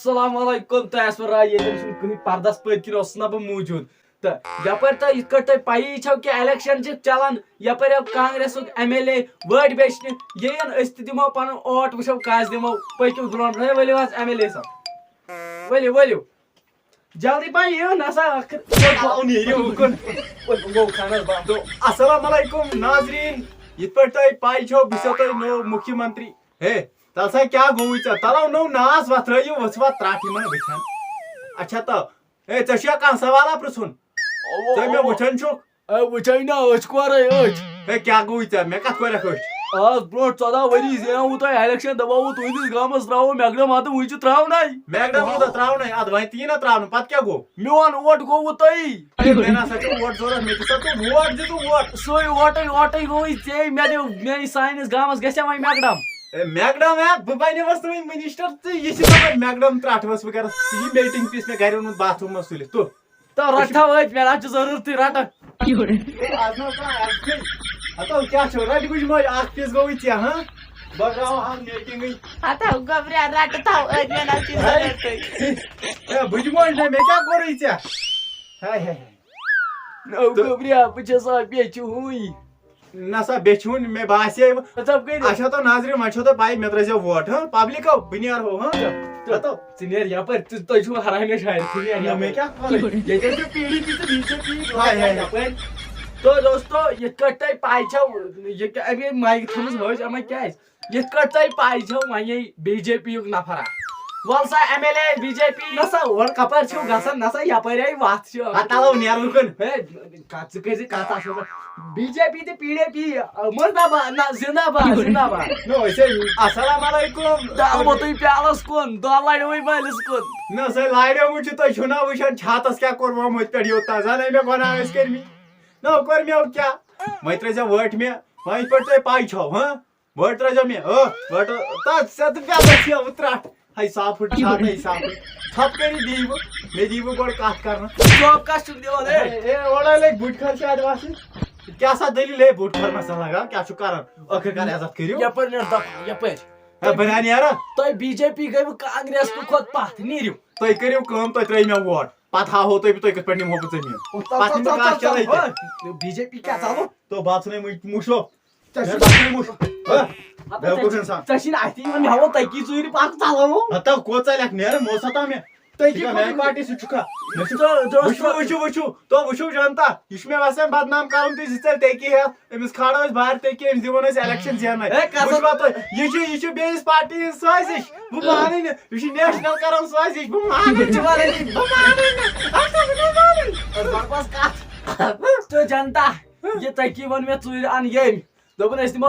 السلام علیکم تہٕ پر راے ییٚتٮ۪ن چھُنہٕ کٕہٕنۍ پردس پٔتۍ کِنۍ اوسُس نہٕ بہٕ موٗجوٗد تہٕ یپٲرۍ تۄہہِ یِتھ کٲٹھۍ تۄہہِ پیی چھو کہِ الیکشن چھِ چلان یپٲرۍ آو کانگریسُک MLA وٲٹۍ بیچنہِ یِن أسۍ تہِ دِمو پنُن اوٹ وٕچھو کس دِمو پٔکِو برونٛٹھ ہے ؤلِو حظ MLA صٲب ؤلِو جلدی پہن یِیِو نسا السلام علیکم ناظریٖن یِتھ پٲٹھۍ تۄہہِ پاے چھو بہٕ چھُسو تۄہہِ نوٚو مُکھیہ منتری ہے تل سا کیٛاہ گوٚوُے ژےٚ تل آو نوٚو ناس وتھرٲیِو ؤژھوا ترٛٹھ یِمن وٕچھان اچھا تو ہے ژےٚ چھُیا کانٛہہ سوالا پرٛژھُن ژٕ مےٚ وٕچھان چھُکھ وٕچھے نا أچھ کورے أچھ ہے کیٛاہ گوٚوُے ژےٚ مےٚ کتھ کوٚرکھ أچھ آز برونٛٹھ 14 ؤری زینوٕ تۄہہِ الیکشن دپاوُ تُہنٛدِس گامس تراوو میکڈم ہتہٕ وٕنۍ چھُ تراوناے میکڈم کوٗتاہ تراونٕے ادٕ وۄنۍ تہِ یی نا تراونہٕ پتہٕ کیٛاہ گوٚو میون اوٹ گوٚوٕ تۄہی مےٚ نسا چھُ ووٹ ضروٗرت مےٚ دِسا ژٕ ووٹ دِ ژٕ ووٹ سُے اوٹے گوٚوٕے ژےٚ مےٚ دِیو میٲنِس سانِس گامس گژھیا وۄنۍ میکڈم میکڈم ہے بہٕ بنیوس نہٕ وۄنۍ منسٹر تہٕ یہِ چھِ دپان میکڈم ترٛٹھ ؤژھ بہٕ کرس یہِ میٹنگ تہِ مےٚ گرِ اوٚنمُت باتھ روٗم منٛز تُلِتھ تہٕ تو رٹھا وٲتۍ مےٚ نہ چھُ ضروٗرتٕے رٹکھ ہتو کیٛاہ چھُ رٹہِ گُجہِ موج اکھ پیٖس گوٚوٕے ژےٚ ہاں بہٕ درٛاوٕ میٹنگٕے بُجہِ موج مےٚ کیٛاہ کوٚرُے ژےٚ گوبریا بہٕ چھَس بیٚچھِ ہوٗے نسا بیچھُن مےٚ باسے اچھا تو ناظریٖن وۄنۍ چھو تۄہہِ پاے مےٚ ترٲیزیو ووٹ ہاں پبلِکو بہٕ نیرہو ہاں ژٕ نیر یپٲرۍ تُہۍ چھُو ہرامی شاید مےٚ کیٛاہ ییٚتٮ۪ن چھُ PDP تہٕ BJP یپٲرۍ تو دوستو یِتھ کٲٹھۍ تۄہہِ پاے چھو یہِ اَمے مایک تھٲومٕژ ہٲج اما کیٛازِ یِتھ کٲٹھۍ تۄہہِ پاے چھو وۄنۍ BJP یُک نفر اکھ وَل سا MLA BJP نسا اور کپٲرۍ چھِو گژھان نسا یپٲرۍ آیہِ وتھ چھِ تلو نیرو کُن ژٕ کٔرزِ کتھ اصل BJP تہٕ PDP مرداباد نہ زندہ السلام علیکم دالو تُہۍ پیالس کُن دۄہ لڑوٕے مٲلِس کُن نہ سا لاریومُت چھُ تُہۍ چھِو نا وٕچھان چھاتس کیٛاہ کوٚرمُت پٮ۪ٹھ یوٗتاہ زَنے مےٚ گۄناہ ٲسۍ کٔرمٕتۍ نہ کوٚر مےٚ کیٛاہ وۄنۍ ترٲیزیو وٲٹۍ مےٚ وۄنۍ یِتھ پٲٹھۍ تۄہہِ پاے چھو ہاں وٲٹۍ ترٲیزیو مےٚ وٲٹہٕ ترٛٹھ ہے صاف پھٕٹ چھاتے صاف ژھۄپ کٔرِتھ دِی بہٕ مےٚ دی بہٕ گۄڈٕ کتھ کرنہٕ جاب کس چھُکھ دِوان اورے لٔگۍ بُٹھۍ کھۄر شاید واسٕنۍ کیٛاہ سا دٔلیٖل ہے بُٹھۍ کھۄر مسا لگان کیٛاہ چھُ کران ٲخٕر کار عزت کٔرِو یپٲرۍ نیر دپہٕ یپٲرۍ بہٕ نیرا تۄہہِ BJP گٔیوٕ کانگریس کھۄتہٕ پتھ نیٖرِو تُہۍ کٔرِو کٲم تُہۍ ترٛٲیِو مےٚ ووٹ پتہٕ ہاوہو تُہۍ بہٕ تُہۍ کِتھ پٲٹھۍ نِمہو بہٕ زٔمیٖن BJP کیٛاہ ژَلو تو بات ژھٕنے مُشو ژےٚ چھِنہٕ اَتھِ یِوان مےٚ ہاوو تٔکی ژوٗرِ پکھ ژَلو ہتو کوٚت ژَلکھ نیرٕ مو ستا مےٚ میانہِ پارٹی سۭتۍ چھُکھا وٕچھو تو وٕچھو جنتا یہِ چھُ مےٚ باسان بدنام کرُن تُہۍ زٕ ژَلۍ ٹیٚکی ہٮ۪تھ أمِس کھالو أسۍ بہر ٹیٚکی أمِس دِوان أسۍ الیکشن زیننے وٕچھوا تُہۍ یہِ چھُ بیٚیِس پارٹی ہٕنٛز سٲزِش بہٕ مانٕے نہٕ یہِ چھُ نیشنل کران سٲزِش بہٕ مانٕے جنتا یہِ تٔکی ووٚن مےٚ ژوٗرِ ان ییٚمۍ دوٚپُن أسۍ دِمو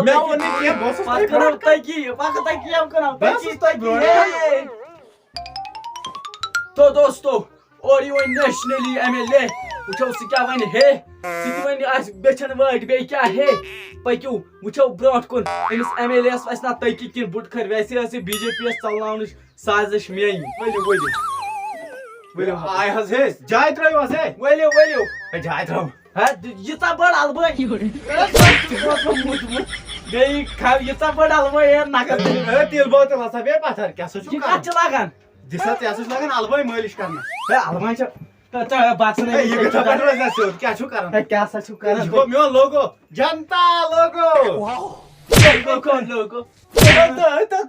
تو دوستو اور یہِ وۄنۍ نیشنلی MLA وٕچھو سُہ کیٛاہ وَنہِ ہے سُہ تہِ وَنہِ آسہِ بیٚچھن وٲٹۍ بیٚیہِ کیٛاہ ہے پٔکِو وٕچھو برونٛٹھ کُن أمِس MLA یس وَسہِ نا تٔکی کِنہٕ بُٹہٕ کھٔرۍ ویسے ٲس یہِ BJP یس ژلناونٕچ سازش میٲنۍ ؤلِو آے حظ ہے جاے ترٲیِو حظ ہے ؤلِو جاے ترٛاوو ییٖژاہ بٔڑ البٲنۍ بیٚیہِ ییٖژاہ بٔڑ البٲنۍ نقل تیٖل بٲتل ہسا بیٚیہِ پتھر کیٛاہ سا چھُ یہِ کتھ چھِ لگان دِسا ژےٚ ہسا چھُ لگان البٲے مٲلِش کرنس البٲنۍ چھِ سیوٚد کیٛاہ چھُو کران کیٛاہ سا چھُو کران یہِ گوٚو میون لوگو جنتا لوگو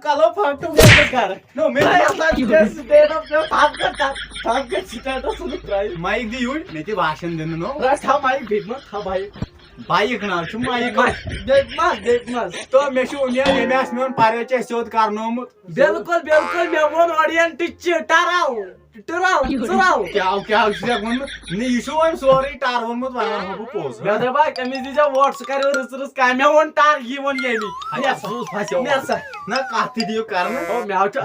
کلو فوٹو مایک دی یوٗرۍ مےٚ تہِ باشن دِنہٕ نو تھاو مایک بیٚیہِ ما تھاو بایک بایک ناو چھُ مایک بیٚیہِ منٛز تہٕ مےٚ چھُ اُمید ییٚمہِ آسہِ میون پرویز سیوٚد کرنومُت بِلکُل مےٚ ووٚن اورینٹٕچ ٹٕراو کیٛاہ چھُ ژےٚ ووٚنمُت نہ یہِ چھُ وۄنۍ سورُے ٹر ووٚنمُت وۄنۍ ونہو بہٕ پوٚز مےٚ دپاو أمِس دیٖزیو ووٹ سُہ کرِ رٕژ کامہِ مےٚ ووٚن ٹر یہِ ووٚن ییٚمہِ نہ کتھ تہِ دِیِو کرنہٕ مےٚ چھُ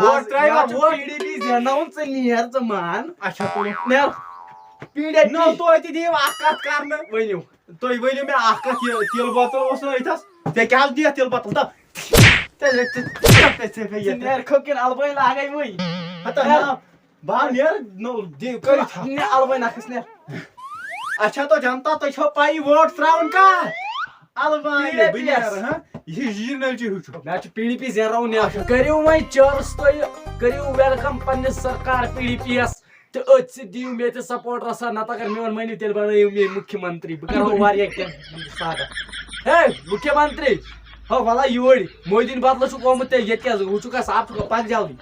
PDP زیناوُن ژٕ نیر ژٕ مان اچھا تُلِو نیر PDP نو توتہِ دِیِو اکھ کتھ کرنہٕ ؤنِو تُہۍ ؤنِو مےٚ اکھ کتھ یہِ تِلہٕ بوتل اوس نہٕ أتھس ژےٚ کیٛاہ حظ دِیَتھ تِلہٕ بوتل نیر کھوٚکِن البٲنۍ لاگے وٕنۍ بہٕ نیرٕ نو کٔرِتھ البٲنۍ نکھس نیر اچھا تو جنتا تۄہہِ چھو پایی ووٹ ترٛاوُن کتھ البٲنۍ بہٕ نیرٕ ہاں یہِ چھِ جیٖرنل چہِ ہیوٗ چھُ مےٚ چھُ PDP زینراوُن نیر کٔرِو وۄنۍ چٲرٕس تُہۍ کٔرِو ویلکم پننِس سرکار PDP یس تہٕ أتھۍ سۭتۍ دِیِو مےٚ تہِ سپورٹ رژھا نتہٕ اگر میون مٲنِو تیٚلہِ بنٲیِو مےٚ مُکھیہ منتری بہٕ کرہو واریاہ کینٛہہ سادٕ ہے مُکھیہ منتری ہو ولا یوٗرۍ مودی بدلہٕ چھُکھ آمُت ژےٚ ییٚتہِ کیٛاہ ہُہ چھُکھا صاف چھُکھا پک جلدی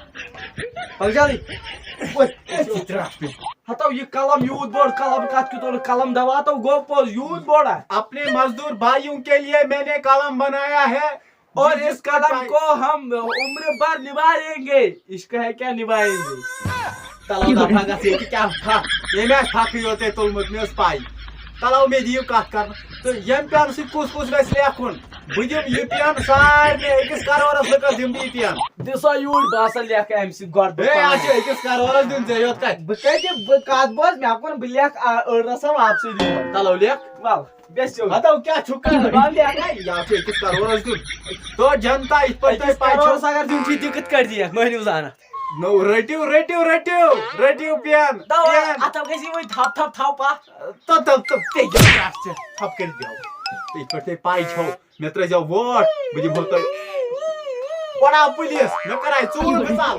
ہتو یہ قلم یوٗت بوٚڑ قلم کتھ کیُتھ اوٚنُکھ قلم دوا تو گوٚو پوٚز یوٗت بوٚڑ اپنے مزدور بھائیوں کے لیے میں نے قلم بنایا ہے اور اس قلم کو ہم عمر بھر نبھائیں گے عشق ہے کیا نبھائیں گے تلو پھکس یہ کیا پھک یہ پھک یوتے تلمت مے پائی تلو مے دیو کت کر تو یم پین سی کس کس گژھِ لیکھُن بہٕ دِم یہِ پین سارنٕے أکِس کرورس لُکس دِم بہٕ یہِ پین دِسا یوٗرۍ بہٕ ہسا لیکھٕ امہِ سۭتۍ گۄڈٕ ہے اَتھ چھُ أکِس کرورس دیُن ژےٚ یوت کتہِ بہٕ کتہِ بہٕ کتھ بوز مےٚ کوٚر بہٕ لیکھٕ أڑ رژھا واپسٕے دِمہٕ تلو لیکھ ول بیٚسِو ہتو کیٛاہ چھُکھ کران بہٕ لیکھے یا چھُ أکِس کرورس دیُن تو جنتا یِتھ پٲٹھۍ تۄہہِ پاے کرورس چھو اگر دیُن چھُے تہِ کِتھ کٲٹھۍ دِیَکھ مٲنِو زانہ نو رٔٹِو رٔٹِو رٔٹِو رٔٹِو پین پین اتھ گژھِ وۄنۍ تھپ تھپ تھپ اتھ تھپ کٔرِتھ بیٚہو یِتھ پٲٹھۍ تۄہہِ پاے چھو مےٚ ترٛٲیزیو ووٹ بہٕ دِمہو تۄہہِ پڑاو پُلیٖس مےٚ کراے ژوٗر مثال